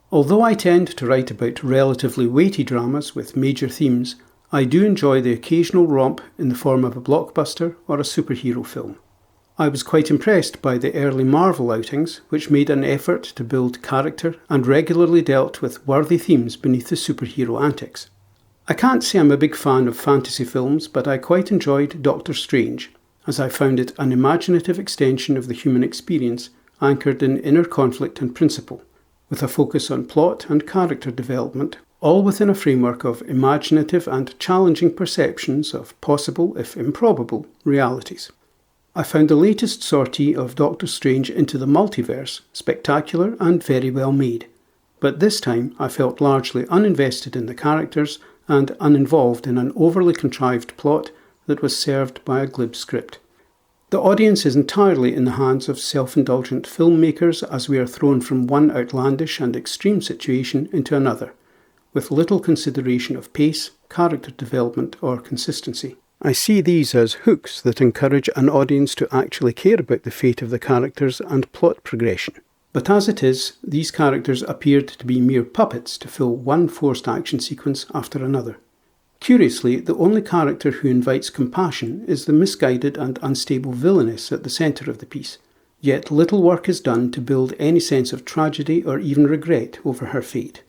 Although I tend to write about relatively weighty dramas with major themes, I do enjoy the occasional romp in the form of a blockbuster or a superhero film. I was quite impressed by the early Marvel outings, which made an effort to build character and regularly dealt with worthy themes beneath the superhero antics. I can't say I'm a big fan of fantasy films, but I quite enjoyed Doctor Strange, as I found it an imaginative extension of the human experience anchored in inner conflict and principle, with a focus on plot and character development, all within a framework of imaginative and challenging perceptions of possible, if improbable, realities. I found the latest sortie of Doctor Strange into the multiverse spectacular and very well made, but this time I felt largely uninvested in the characters and uninvolved in an overly contrived plot that was served by a glib script. The audience is entirely in the hands of self-indulgent filmmakers as we are thrown from one outlandish and extreme situation into another, with little consideration of pace, character development or consistency. I see these as hooks that encourage an audience to actually care about the fate of the characters and plot progression. But as it is, these characters appeared to be mere puppets to fill one forced action sequence after another. Curiously, the only character who invites compassion is the misguided and unstable villainess at the centre of the piece, yet little work is done to build any sense of tragedy or even regret over her fate.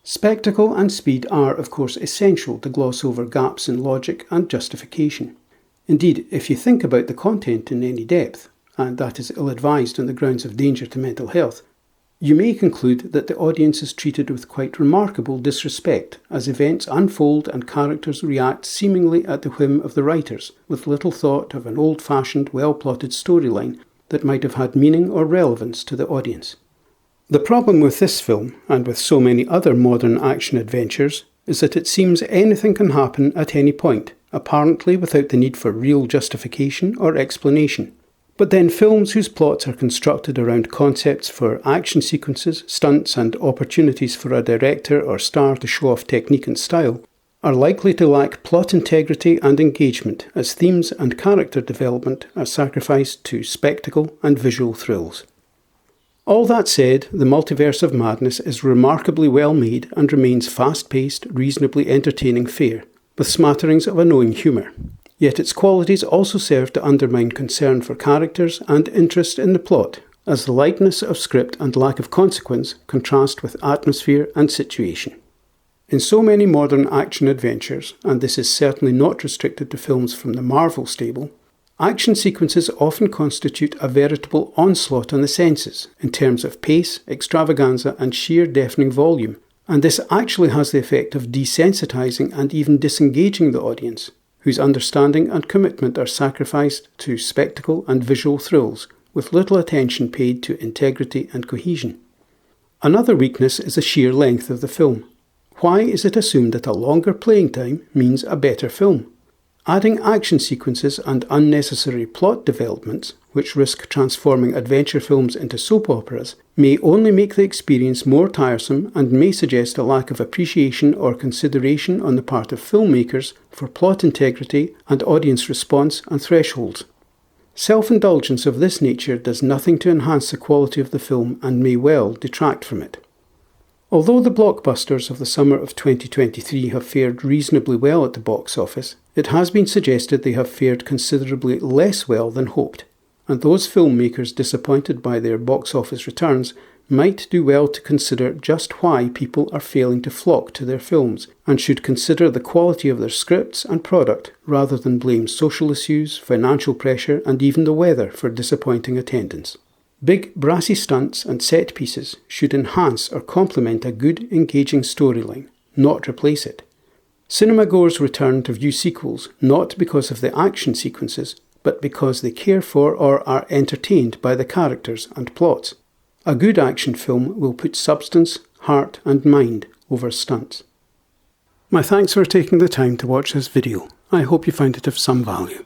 Spectacle and speed are, of course, essential to gloss over gaps in logic and justification. Indeed, if you think about the content in any depth, and that is ill-advised on the grounds of danger to mental health, you may conclude that the audience is treated with quite remarkable disrespect as events unfold and characters react seemingly at the whim of the writers, with little thought of an old-fashioned, well-plotted storyline that might have had meaning or relevance to the audience. The problem with this film, and with so many other modern action adventures, is that it seems anything can happen at any point, apparently without the need for real justification or explanation. But then films whose plots are constructed around concepts for action sequences, stunts and opportunities for a director or star to show off technique and style are likely to lack plot integrity and engagement as themes and character development are sacrificed to spectacle and visual thrills. All that said, the Multiverse of Madness is remarkably well made and remains fast-paced, reasonably entertaining fare, with smatterings of annoying humour. Yet its qualities also serve to undermine concern for characters and interest in the plot, as the lightness of script and lack of consequence contrast with atmosphere and situation. In so many modern action adventures, and this is certainly not restricted to films from the Marvel stable, action sequences often constitute a veritable onslaught on the senses in terms of pace, extravaganza and sheer deafening volume, and this actually has the effect of desensitizing and even disengaging the audience, whose understanding and commitment are sacrificed to spectacle and visual thrills, with little attention paid to integrity and cohesion. Another weakness is the sheer length of the film. Why is it assumed that a longer playing time means a better film? Adding action sequences and unnecessary plot developments, which risk transforming adventure films into soap operas, may only make the experience more tiresome and may suggest a lack of appreciation or consideration on the part of filmmakers for plot integrity and audience response and thresholds. Self-indulgence of this nature does nothing to enhance the quality of the film and may well detract from it. Although the blockbusters of the summer of 2023 have fared reasonably well at the box office, it has been suggested they have fared considerably less well than hoped, and those filmmakers disappointed by their box office returns might do well to consider just why people are failing to flock to their films, and should consider the quality of their scripts and product rather than blame social issues, financial pressure and even the weather for disappointing attendance. Big brassy stunts and set pieces should enhance or complement a good, engaging storyline, not replace it. Cinemagoers return to view sequels not because of the action sequences, but because they care for or are entertained by the characters and plots. A good action film will put substance, heart and mind over stunts. My thanks for taking the time to watch this video. I hope you found it of some value.